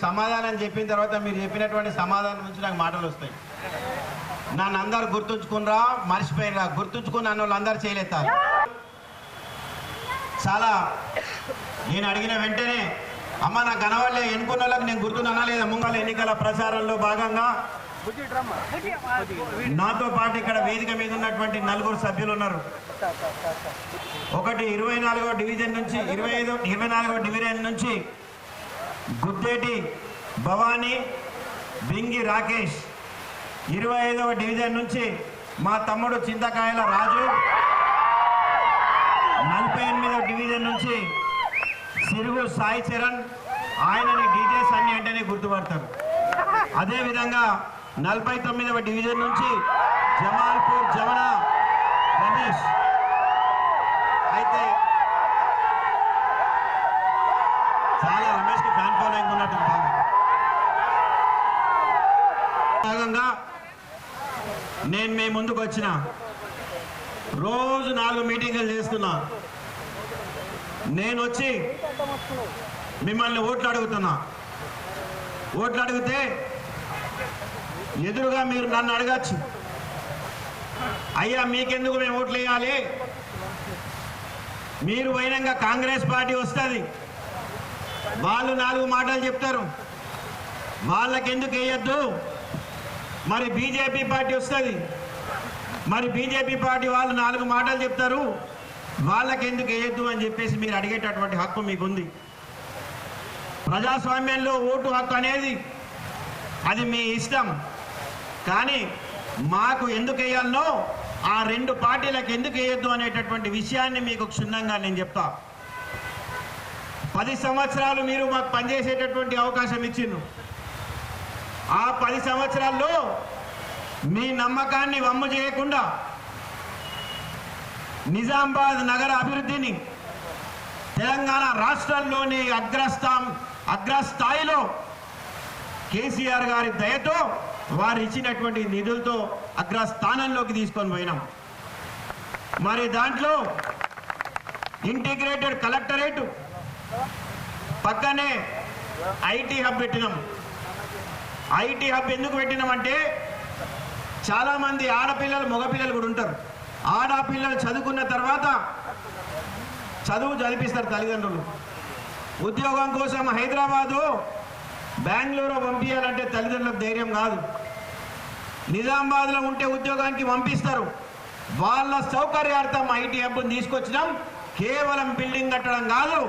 సమాధానం చెప్పిన తర్వాత మీరు చెప్పినటువంటి సమాధానం నుంచి నాకు మాటలు వస్తాయి. నన్ను అందరు గుర్తుంచుకున్నరా, మర్చిపోయినరా? గుర్తుంచుకున్న వాళ్ళు అందరు చేయలేస్తారు. చాలా నేను అడిగిన వెంటనే అమ్మ నాకు కనవాళ్ళే ఎన్నుకున్న వాళ్ళకి నేను గుర్తున్నానా లేదా? ముంగల ఎన్నికల ప్రచారంలో భాగంగా నాతో పాటు ఇక్కడ వేదిక మీద ఉన్నటువంటి 4 సభ్యులు ఉన్నారు. ఒకటి 24వ డివిజన్ నుంచి 24వ డివిజన్ నుంచి గుద్దేటి భవానీ, బింగి రాకేష్, 25వ డివిజన్ నుంచి మా తమ్ముడు చింతకాయల రాజు, 48వ డివిజన్ నుంచి సిరుగు సాయి చరణ్, ఆయనని డీజే సన్ని అంటేనే గుర్తుపడతారు. అదేవిధంగా 49వ డివిజన్ నుంచి జమాల్పూర్ జమన రమేష్. అయితే చాలా రమేష్కి ఫ్యాన్ ఫాలోయింగ్ ఉన్నట్టు భాగంగా నేను మీ ముందుకు వచ్చిన రోజు 4 మీటింగులు చేస్తున్నా. నేను వచ్చి మిమ్మల్ని ఓట్లు అడుగుతున్నా. ఓట్లు అడిగితే ఎదురుగా మీరు నన్ను అడగచ్చు, అయ్యా మీకెందుకు మేము ఓట్లు వేయాలి? మీరు వైనంగా కాంగ్రెస్ పార్టీ వస్తుంది, వాళ్ళు 4 మాటలు చెప్తారు, వాళ్ళకెందుకు వేయద్దు? మరి బీజేపీ పార్టీ వస్తుంది, మరి బీజేపీ పార్టీ వాళ్ళు 4 మాటలు చెప్తారు, వాళ్ళకెందుకు వేయద్దు అని చెప్పేసి మీరు అడిగేటటువంటి హక్కు మీకుంది. ప్రజాస్వామ్యంలో ఓటు హక్కు అనేది అది మీ ఇష్టం. కానీ మాకు ఎందుకు వేయాలనో, ఆ 2 పార్టీలకు ఎందుకు వేయద్దు అనేటటువంటి విషయాన్ని మీకు క్షుణ్ణంగా నేను చెప్తా. 10 సంవత్సరాలు మీరు మాకు పనిచేసేటటువంటి అవకాశం ఇచ్చిండ్రు. ఆ 10 సంవత్సరాల్లో మీ నమ్మకాన్ని వమ్ము చేయకుండా నిజామాబాద్ నగర అభివృద్ధిని తెలంగాణ రాష్ట్రంలోని అగ్రస్థాయిలో కేసీఆర్ గారి దయతో వారు ఇచ్చినటువంటి నిధులతో అగ్రస్థానంలోకి తీసుకొని పోయినాం. మరి దాంట్లో ఇంటిగ్రేటెడ్ కలెక్టరేట్ పక్కనే ఐటీ హబ్ పెట్టినాం. ఐటీ హబ్ ఎందుకు పెట్టినామంటే చాలామంది ఆడపిల్లలు మగపిల్లలు కూడా ఉంటారు. ఆడపిల్లలు చదువుకున్న తర్వాత చదువు చదివిస్తారు తల్లిదండ్రులు. ఉద్యోగం కోసం హైదరాబాదు, బెంగళూరు పంపించాలంటే తల్లిదండ్రులకు ధైర్యం కాదు. నిజామాబాద్లో ఉంటే ఉద్యోగానికి పంపిస్తారు. వాళ్ళ సౌకర్యార్థం ఐటీ హబ్ని తీసుకొచ్చినాం. కేవలం బిల్డింగ్ కట్టడం కాదు,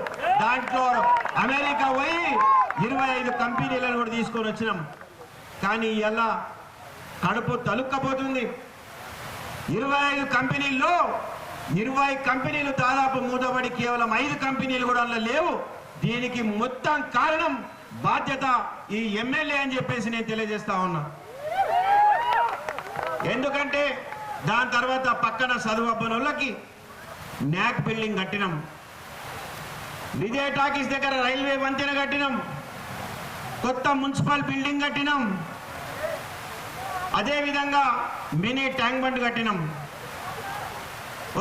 దాంట్లో అమెరికా పోయి 25 కంపెనీలను కూడా తీసుకొని వచ్చినాం. కానీ ఇలా కడుపు తలుక్కపోతుంది. 25 కంపెనీల్లో 20 కంపెనీలు దాదాపు మూతబడి కేవలం 5 కంపెనీలు కూడా అందులో లేవు. దీనికి మొత్తం కారణం బాధ్యత ఈ ఎమ్మెల్యే అని చెప్పేసి నేను తెలియజేస్తా ఉన్నా. ఎందుకంటే దాని తర్వాత పక్కన చదువుబ్బనోళ్ళకి న్యాక్ బిల్డింగ్ కట్టినాం, విజయ టాకీస్ దగ్గర రైల్వే వంతెన కట్టినాం, కొత్త మున్సిపల్ బిల్డింగ్ కట్టినాం, అదేవిధంగా మినీ ట్యాంక్ బండ్ కట్టినాం,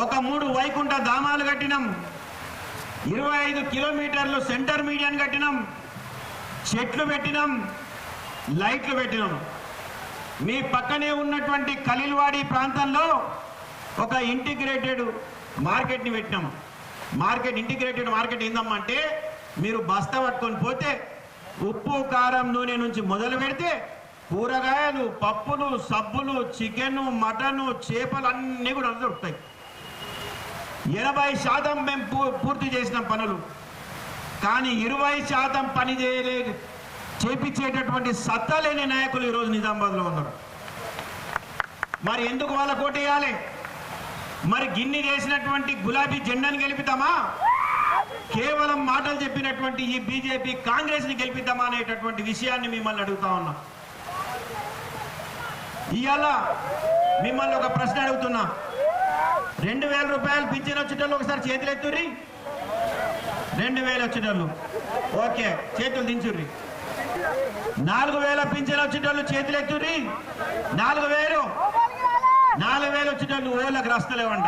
ఒక 3 వైకుంఠ ధామాలు కట్టినాం, 25 కిలోమీటర్లు సెంటర్ మీడియన్ కట్టినాం, చెట్లు పెట్టినాం, లైట్లు పెట్టినాం. మీ పక్కనే ఉన్నటువంటి ఖలీల్వాడి ప్రాంతంలో ఒక ఇంటిగ్రేటెడ్ మార్కెట్ని పెట్టినాం. ఇంటిగ్రేటెడ్ మార్కెట్ ఏందమ్మంటే మీరు బస్తా పట్టుకొని పోతే ఉప్పు, కారం, నూనె నుంచి మొదలు పెడితే కూరగాయలు, పప్పులు, సబ్బులు, చికెను, మటను, చేపలు అన్నీ కూడా దొరుకుతాయి. 80% మేము పూర్తి చేసిన పనులు. కానీ 20% పని చేపించేటటువంటి సత్తా లేని నాయకులు ఈరోజు నిజామాబాద్లో ఉన్నారు. మరి ఎందుకు వాళ్ళ కోటేయాలి? మరి గిన్ని చేసినటువంటి గులాబీ జెండాని గెలిపిద్దామా, కేవలం మాటలు చెప్పినటువంటి ఈ బీజేపీ కాంగ్రెస్ని గెలిపిద్దామా అనేటటువంటి విషయాన్ని మిమ్మల్ని అడుగుతా ఉన్నా. ఇవాళ మిమ్మల్ని ఒక ప్రశ్న అడుగుతున్నా. 2000 రూపాయలు పింఛన్ వచ్చేటోళ్ళు ఒకసారి చేతులు ఎత్తుర్రి. 2000 వచ్చేటోళ్ళు ఓకే, చేతులు దించుర్రి. 4000 పింఛన్ వచ్చేటోళ్ళు చేతులు ఎత్తుర్రి. 4000 వచ్చేటోళ్ళు ఓళ్ళకి రస్తలేవంట.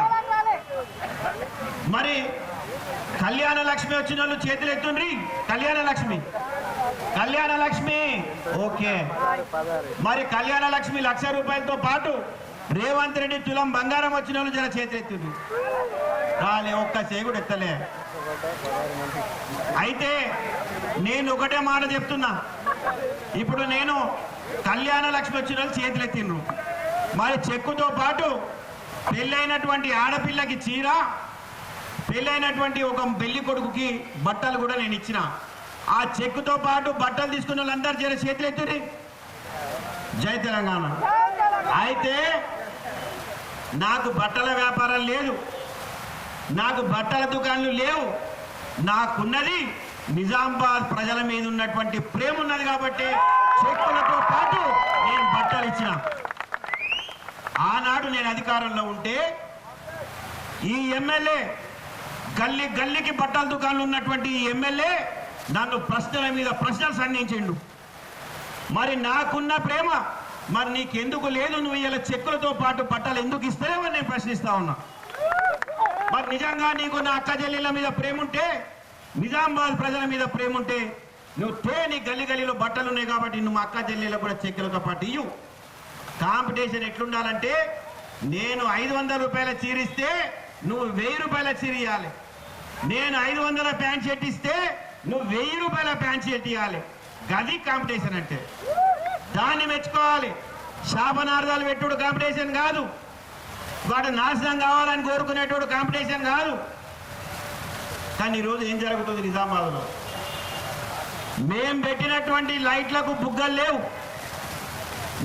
మరి కళ్యాణ లక్ష్మి వచ్చిన వాళ్ళు చేతులు ఎత్తుండ్రి. కళ్యాణ లక్ష్మి కళ్యాణ లక్ష్మి ఓకే. మరి కళ్యాణ లక్ష్మి 1,00,000 రూపాయలతో పాటు రేవంత్ రెడ్డి తులం బంగారం వచ్చిన వాళ్ళు జర చేతులెత్తుంది రాలే, ఒక్క చేగుడు ఎత్తలే. అయితే నేను ఒకటే మాట చెప్తున్నా, ఇప్పుడు నేను కళ్యాణ లక్ష్మి వచ్చిన వాళ్ళు చేతులెత్తిండ్రు, మరి చెక్కుతో పాటు పెళ్ళైనటువంటి ఆడపిల్లకి చీర, పెళ్ళైనటువంటి ఒక పెళ్లి కొడుకుకి బట్టలు కూడా నేను ఇచ్చిన. ఆ చెక్కుతో పాటు బట్టలు తీసుకున్న వాళ్ళందరూ జర చేతులెత్తురి. జై తెలంగాణ. అయితే నాకు బట్టల వ్యాపారం లేదు, నాకు బట్టల దుకాణాలు లేవు, నాకున్నది నిజామాబాద్ ప్రజల మీద ఉన్నటువంటి ప్రేమ ఉన్నది కాబట్టి చెక్కులతో పాటు నేను బట్టలు ఇచ్చిన. ఆనాడు నేను అధికారంలో ఉంటే ఈ ఎమ్మెల్యే గల్లీ గల్లీకి బట్టల దుకాణాలు ఉన్నటువంటి ఈ ఎమ్మెల్యే నన్ను ప్రశ్నల మీద ప్రశ్నలు సంధించిండు. మరి నాకున్న ప్రేమ మరి నీకెందుకు లేదు, నువ్వు ఇలా చెక్కులతో పాటు బట్టలు ఎందుకు ఇస్తావని నేను ప్రశ్నిస్తా ఉన్నా. మరి నిజంగా నీకు నా అక్క చెల్లెళ్ళ మీద ప్రేమ ఉంటే, నిజామాబాద్ ప్రజల మీద ప్రేమ ఉంటే నువ్వు నీ గల్లీ గల్లీలో బట్టలు ఉన్నాయి కాబట్టి నువ్వు అక్క చెల్లెళ్ళ కూడా చెక్కులతో పాటు ఇయ్యు. కాంపిటీషన్ ఎట్లుండాలంటే నేను 500 రూపాయల చీరిస్తే నువ్వు 1000 రూపాయల చీర ఇవ్వాలి, నేను 500 ప్యాంట్ షర్ట్ ఇస్తే నువ్వు 1000 రూపాయల ప్యాంట్ షర్ట్ ఇవ్వాలి. గది కాంపిటీషన్ అంటే. దాన్ని మెచ్చుకోవాలి. శాపనార్థాలు పెట్టుడు కాంపిటీషన్ కాదు, వాడు నాశనం కావాలని కోరుకునేటోడు కాంపిటీషన్ కాదు. కానీ ఈరోజు ఏం జరుగుతుంది నిజామాబాద్లో? మేం పెట్టినటువంటి లైట్లకు బుగ్గలు లేవు,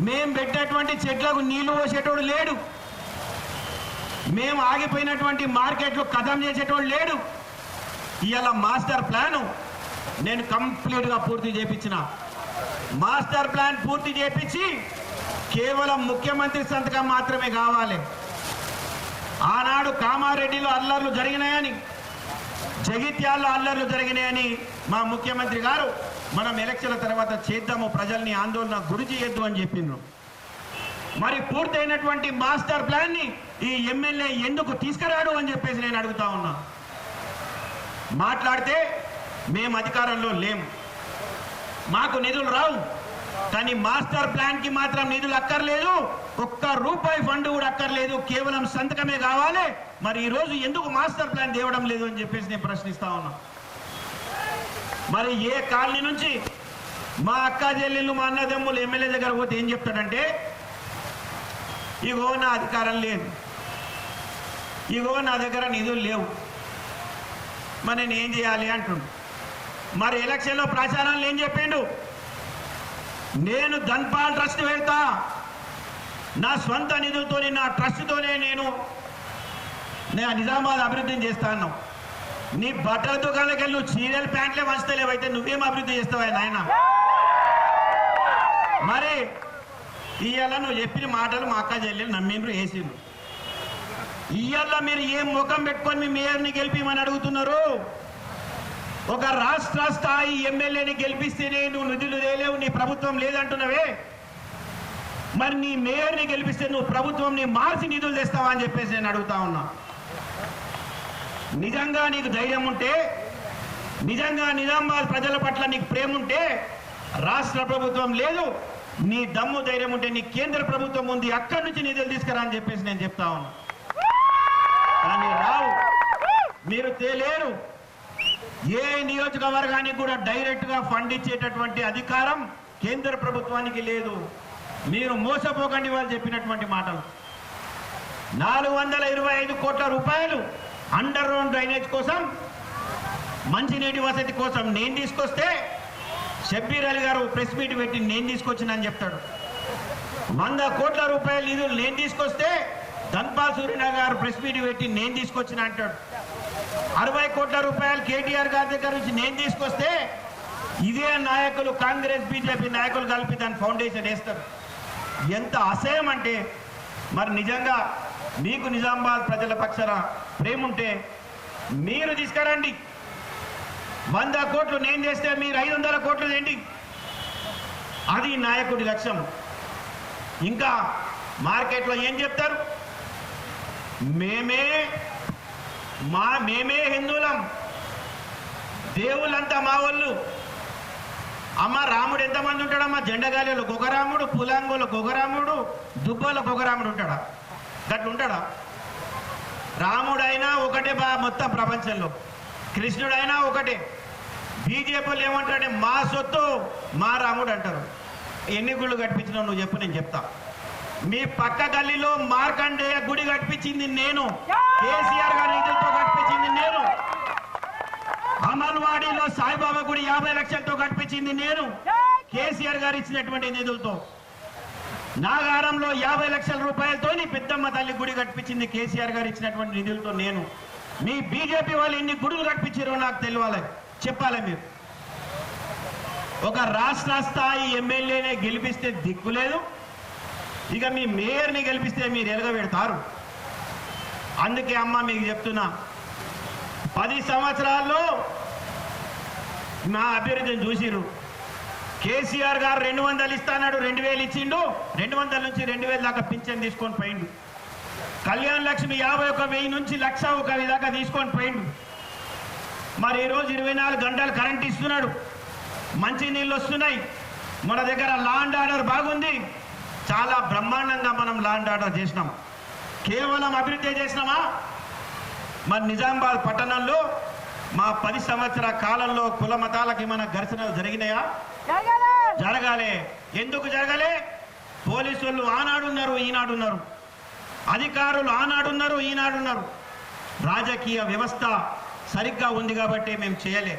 మేం పెట్టినటువంటి చెట్లకు నీళ్లు పోసేటోడు లేడు, మేము ఆగిపోయినటువంటి మార్కెట్లు ఖతం చేసేటోడు లేడు. ఇవాళ మాస్టర్ ప్లాను నేను కంప్లీట్గా పూర్తి చేపించిన. మాస్టర్ ప్లాన్ పూర్తి చేపించి కేవలం ముఖ్యమంత్రి సంతకం మాత్రమే కావాలి. ఆనాడు కామారెడ్డిలో అల్లర్లు జరిగినాయని, జగిత్యాల్లో అల్లర్లు జరిగినాయని మా ముఖ్యమంత్రి గారు మనం ఎలక్షన్ల తర్వాత చేద్దాము, ప్రజల్ని ఆందోళన గురి చేయొద్దు అని చెప్పిండ్రు. మరి పూర్తయినటువంటి మాస్టర్ ప్లాన్ని ఈ ఎమ్మెల్యే ఎందుకు తీసుకురాడు అని చెప్పేసి నేను అడుగుతా ఉన్నా. మాట్లాడితే మేము అధికారంలో లేము, మాకు నిధులు రావు, కానీ మాస్టర్ ప్లాన్కి మాత్రం నిధులు అక్కర్లేదు, ఒక్క రూపాయి ఫండ్ కూడా అక్కర్లేదు, కేవలం సంతకమే కావాలి. మరి ఈరోజు ఎందుకు మాస్టర్ ప్లాన్ తేవడం లేదు అని చెప్పేసి నేను ప్రశ్నిస్తా ఉన్నా. మరి ఏ కాలనీ నుంచి మా అక్క చెల్లెళ్ళు మా అన్నదమ్ములు ఎమ్మెల్యే దగ్గర పోతే ఏం చెప్తాడంటే, ఇగో నా అధికారం లేదు, ఇగో నా దగ్గర నిధులు లేవు, మరి నేను ఏం చేయాలి అంటుండు. మరి ఎలక్షన్లో ప్రచారాలు ఏం చెప్పిండు? నేను ధన్పాల్ ట్రస్ట్ పెడతా, నా స్వంత నిధులతోనే నా ట్రస్ట్తోనే నేను నిజామాబాద్ అభివృద్ధిని చేస్తాను. నీ బట్టల దుకాణాలకు వెళ్ళి నువ్వు చీరలు ప్యాంట్లే వంచలేవైతే నువ్వేం అభివృద్ధి చేస్తావా నాయన? మరి ఇవాళ నువ్వు చెప్పిన మాటలు మా అక్క చెల్లెలు నమ్మిండ్రు, వేసిండ్రు. ఇవాళ మీరు ఏం ముఖం పెట్టుకొని మీ మేయర్ని గెలిపిమని అడుగుతున్నారు? ఒక రాష్ట్ర స్థాయి ఎమ్మెల్యేని గెలిపిస్తేనే నువ్వు నిధులు తేలేవు, నీ ప్రభుత్వం లేదంటున్నావే, మరి నీ మేయర్ని గెలిపిస్తే నువ్వు ప్రభుత్వంని మార్చి నిధులు తెస్తావా అని చెప్పేసి నేను అడుగుతా ఉన్నా. నిజంగా నీకు ధైర్యం ఉంటే, నిజంగా నిజామాబాద్ ప్రజల పట్ల నీకు ప్రేమ ఉంటే, రాష్ట్ర ప్రభుత్వం లేదు, నీ దమ్ము ధైర్యం ఉంటే నీ కేంద్ర ప్రభుత్వం ఉంది, అక్కడి నుంచి నిధులు తీసుకురా అని చెప్పేసి నేను చెప్తా ఉన్నా. కానీ రావు, మీరు తేలేరు. ఏ నియోజకవర్గానికి కూడా డైరెక్ట్గా ఫండ్ ఇచ్చేటటువంటి అధికారం కేంద్ర ప్రభుత్వానికి లేదు. మీరు మోసపోకండి వాళ్ళు చెప్పినటువంటి మాటలు. 425 కోట్ల రూపాయలు అండర్ గ్రౌండ్ డ్రైనేజ్ కోసం, మంచినీటి వసతి కోసం నేను తీసుకొస్తే షబ్బీర్ అలీ గారు ప్రెస్ మీట్ పెట్టి నేను తీసుకొచ్చినని చెప్తాడు. 100 కోట్ల రూపాయలు నిధులు నేను తీసుకొస్తే ధన్పాల్ సూర్యనా గారు ప్రెస్ మీట్ పెట్టి నేను తీసుకొచ్చిన అంటాడు. 60 కోట్ల రూపాయలు కేటీఆర్ గారి దగ్గర నుంచి నేను తీసుకొస్తే ఇదే నాయకులు, కాంగ్రెస్ బీజేపీ నాయకులు కలిపి దాని ఫౌండేషన్ వేస్తారు. ఎంత అసహ్యం అంటే, మరి నిజంగా మీకు నిజామాబాద్ ప్రజల పక్షాన ప్రేమ ఉంటే మీరు తీసుకురండి. 100 కోట్లు నేను చేస్తే మీరు 500 కోట్లు ఏంటి? అది నాయకుడి లక్ష్యం. ఇంకా మార్కెట్లో ఏం చెప్తారు? మేమే హిందువులం, దేవుళ్ళంతా మా వాళ్ళు, అమ్మ రాముడు ఎంతమంది ఉంటాడమ్మా? జెండగాలిలో ఒక రాముడు, పులాంగోలకు ఒక రాముడు, దుబ్బోలకు ఒక రాముడు ఉంటాడా? గట్ల ఉంటాడా? రాముడైనా ఒకటే మొత్తం ప్రపంచంలో, కృష్ణుడైనా ఒకటే. బీజేపీలు ఏమంటారంటే మా సొత్తు మా రాముడు అంటారు. ఎన్ని గుళ్ళు కట్టించినావు నువ్వు చెప్పు, నేను చెప్తా. మీ పక్క గల్లీలో మార్కండేయ గుడి కట్టించింది నేను, కేసీఆర్ గారి నిధులతో కట్టించింది నేను. అమర్వాడిలో సాయిబాబా గుడి 50 లక్షలతో కట్టించింది నేను, కేసీఆర్ గారు ఇచ్చినటువంటి నిధులతో. నాగారంలో 50 లక్షల రూపాయలతో పెద్దమ్మ తల్లి గుడి కట్టించింది కేసీఆర్ గారు ఇచ్చినటువంటి నిధులతో నేను. మీ బీజేపీ వాళ్ళు ఎన్ని గుడులు కట్టించారో నాకు తెలియాలి, చెప్పాలి మీరు. ఒక రాష్ట్ర స్థాయి ఎమ్మెల్యేనే గెలిపిస్తే దిక్కులేదు, ఇక మీ మేయర్ని గెలిపిస్తే మీరు ఎలగబెడతారు. అందుకే అమ్మ మీకు చెప్తున్నా, 10 సంవత్సరాల్లో మా అభివృద్ధిని చూసిరు. కేసీఆర్ గారు 200 ఇస్తాడు, 2000 ఇచ్చిండు, 200 నుంచి 2000 దాకా పింఛన్ తీసుకొని పోయిండు. కళ్యాణ్ లక్ష్మి 51,000 నుంచి 1,01,000 దాకా తీసుకొని పోయిండు. మరి ఈరోజు 24 గంటలు కరెంట్ ఇస్తున్నాడు, మంచి నీళ్ళు వస్తున్నాయి. మన దగ్గర లా అండ్ ఆర్డర్ బాగుంది, చాలా బ్రహ్మాండంగా మనం లా అండ్ ఆర్డర్ చేసినాం. కేవలం అభివృద్ధి చేసినామా? మరి నిజామాబాద్ పట్టణంలో మా 10 సంవత్సరాల కాలంలో కుల మతాలకి మన ఘర్షణలు జరిగినాయా? జరగాలి. ఎందుకు జరగాలి? పోలీసులు ఆనాడున్నారు, ఈనాడున్నారు, అధికారులు ఆనాడున్నారు, ఈనాడున్నారు. రాజకీయ వ్యవస్థ సరిగ్గా ఉంది కాబట్టి మేము చేయలే.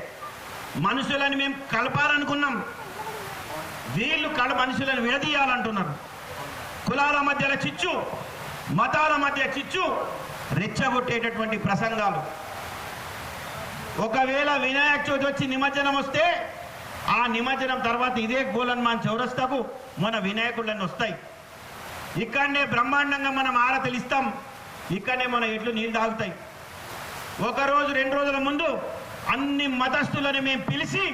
మనుషులని మేము కలపాలనుకున్నాం, వీళ్ళు మనుషులను విడదీయాలంటున్నారు. కులాల మధ్యలో చిచ్చు, మతాల మధ్య చిచ్చు, రెచ్చగొట్టేటటువంటి ప్రసంగాలు. ఒకవేళ వినాయక చవితి వచ్చి నిమజ్జనం వస్తే ఆ నిమజ్జనం తర్వాత ఇదే గోలన్మాన్ చౌరస్తాకు మన వినాయకుళ్ళని వస్తాయి. ఇక్కడనే బ్రహ్మాండంగా మనం ఆరతలు ఇస్తాం, ఇక్కడనే మన ఎడ్లు నీళ్ళు తాగుతాయి. ఒకరోజు 2 రోజుల ముందు అన్ని మతస్థులను మేము పిలిచి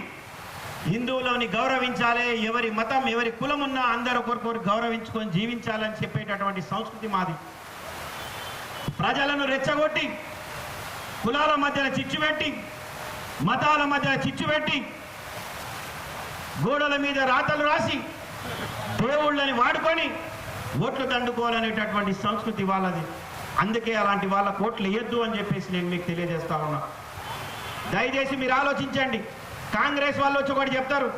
హిందువులని గౌరవించాలి, ఎవరి మతం ఎవరి కులం ఉన్నా అందరూ ఒకరికొకరు గౌరవించుకొని జీవించాలని చెప్పేటటువంటి సంస్కృతి మాది. ప్రజలను రెచ్చగొట్టి కులాల మధ్యన చిచ్చు పెట్టి, మతాల మధ్యన చిచ్చు పెట్టి, గోడల మీద రాతలు రాసి దేవుళ్ళని వాడుకొని ఓట్లు దండుకోవాలనేటటువంటి సంస్కృతి వాళ్ళది. అందుకే అలాంటి వాళ్ళ ఓట్లు వేయద్దు అని చెప్పేసి నేను మీకు తెలియజేస్తా ఉన్నా. దయచేసి మీరు ఆలోచించండి. కాంగ్రెస్ వాళ్ళు వచ్చి ఒకటి చెప్తారు,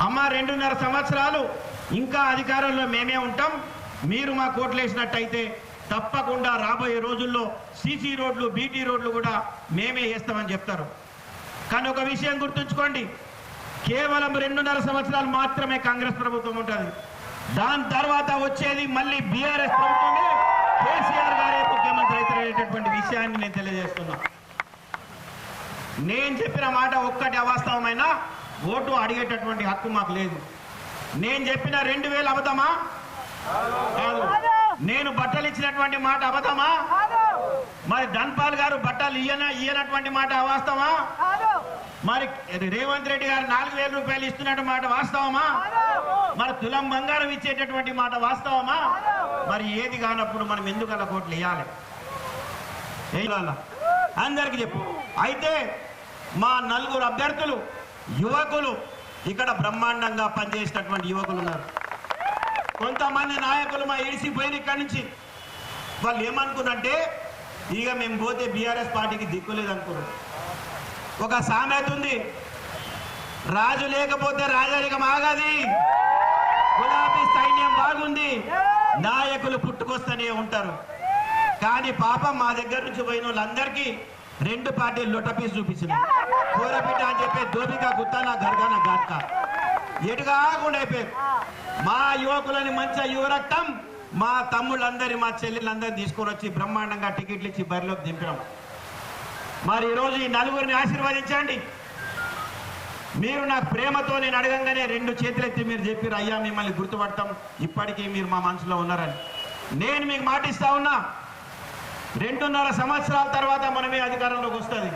అమ్మ 2.5 సంవత్సరాలు ఇంకా అధికారంలో మేమే ఉంటాం, మీరు మా ఓట్లు వేసినట్టయితే తప్పకుండా రాబోయే రోజుల్లో సీసీ రోడ్లు, బీటీ రోడ్లు కూడా మేమే వేస్తామని చెప్తారు. కానీ ఒక విషయం గుర్తుంచుకోండి, కేవలం 2.5 సంవత్సరాలు మాత్రమే కాంగ్రెస్ ప్రభుత్వం ఉంటుంది. దాని తర్వాత వచ్చేది మళ్ళీ బీఆర్ఎస్ ప్రభుత్వమే, కేసీఆర్ గారే ముఖ్యమంత్రి అవుతారనేటటువంటి విషయాన్ని నేను తెలియజేస్తున్నా. నేను చెప్పిన మాట ఒక్కటి అవాస్తవమైన ఓటు అడిగేటటువంటి హక్కు మాకు లేదు. నేను చెప్పిన 2000 అబద్ధమా? కాదు. నేను బట్టలు ఇచ్చినటువంటి మాట అబద్ధమా? మరి ధన్పాల్ గారు బట్టలు ఇయ్యనటువంటి మాట వాస్తవమా? మరి రేవంత్ రెడ్డి గారు 4000 రూపాయలు ఇస్తున్నట్టు మాట వాస్తవమా? మరి తులం బంగారం ఇచ్చేటటువంటి మాట వాస్తవమా? మరి ఏది కానప్పుడు మనం ఎందుకు అలా కోట్లు వేయాలి? అందరికి చెప్పు. అయితే మా 4 అభ్యర్థులు యువకులు ఇక్కడ బ్రహ్మాండంగా పనిచేసినటువంటి యువకులు ఉన్నారు. కొంతమంది నాయకులు మా ఏడిసిపోయిన ఇక్కడి నుంచి వాళ్ళు ఏమనుకున్నంటే ఇక మేము పోతే బీఆర్ఎస్ పార్టీకి దిక్కులేదు అనుకున్నారు. ఒక సామెత ఉంది, రాజు లేకపోతే రాజరికం ఆగది, గులాబీ సైన్యం బాగుంది, నాయకులు పుట్టుకొస్తూనే ఉంటారు. కానీ పాపం మా దగ్గర నుంచి పోయిన వాళ్ళందరికీ 2 పార్టీలు లొట్టపీసి చూపించింది. కూరపిట్ట అని చెప్పి దోపిక గుత్తాన గర్గాన ఘాట్క ఎటు కాకుండా అయిపోయారు. మా యువకులని మంచి యువరక్తం మా తమ్ముళ్ళందరి, మా చెల్లెళ్ళందరినీ తీసుకొని వచ్చి బ్రహ్మాండంగా టికెట్లు ఇచ్చి బరిలోకి దింపినాం. మరి ఈరోజు ఈ 4గురిని ఆశీర్వదించండి. మీరు నాకు ప్రేమతో నేను అడగంగానే 2 చేతులెత్తి మీరు చెప్పారు, అయ్యా మిమ్మల్ని గుర్తుపడతాం, ఇప్పటికీ మీరు మా మనసులో ఉన్నారని. నేను మీకు మాటిస్తా ఉన్నా, 2.5 సంవత్సరాల తర్వాత మనమే అధికారంలోకి వస్తుంది.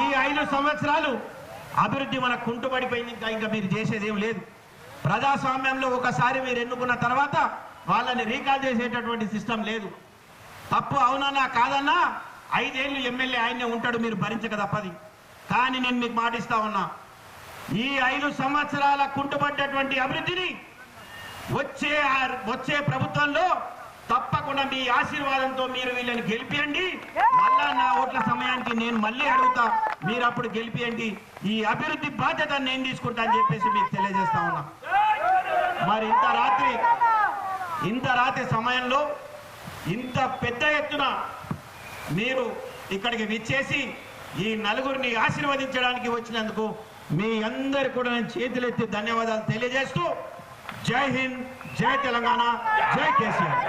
ఈ 5 సంవత్సరాలు అభివృద్ధి మనకు కుంటుపడిపోయింది. ఇంకా మీరు చేసేది ఏం లేదు. ప్రజాస్వామ్యంలో ఒకసారి మీరు ఎన్నుకున్న తర్వాత వాళ్ళని రీకాల్ చేసేటటువంటి సిస్టమ్ లేదు. తప్పు అవునన్నా కాదన్నా 5 ఏళ్ళు ఎమ్మెల్యే ఆయనే ఉంటాడు, మీరు భరించక తప్పది. కానీ నేను మీకు మాటిస్తా ఉన్నా, ఈ 5 సంవత్సరాల కుంటుపడ్డటువంటి అభివృద్ధిని వచ్చే ప్రభుత్వంలో తప్పకుండా మీ ఆశీర్వాదంతో మీరు వీళ్ళని గెలిపియండి. మళ్ళా నా ఓట్ల సమయానికి నేను మళ్ళీ అడుగుతా, మీరు అప్పుడు గెలిపియండి. ఈ అభివృద్ధి బాధ్యత నేను తీసుకుంటా అని చెప్పేసి మీకు తెలియజేస్తా ఉన్నా. మరి ఇంత రాత్రి సమయంలో ఇంత పెద్ద ఎత్తున మీరు ఇక్కడికి విచ్చేసి ఈ నలుగురిని ఆశీర్వదించడానికి వచ్చినందుకు మీ అందరు కూడా నేను చేతులెత్తి ధన్యవాదాలు తెలియజేస్తూ జై హింద్, జై తెలంగాణ, జై కేసీఆర్.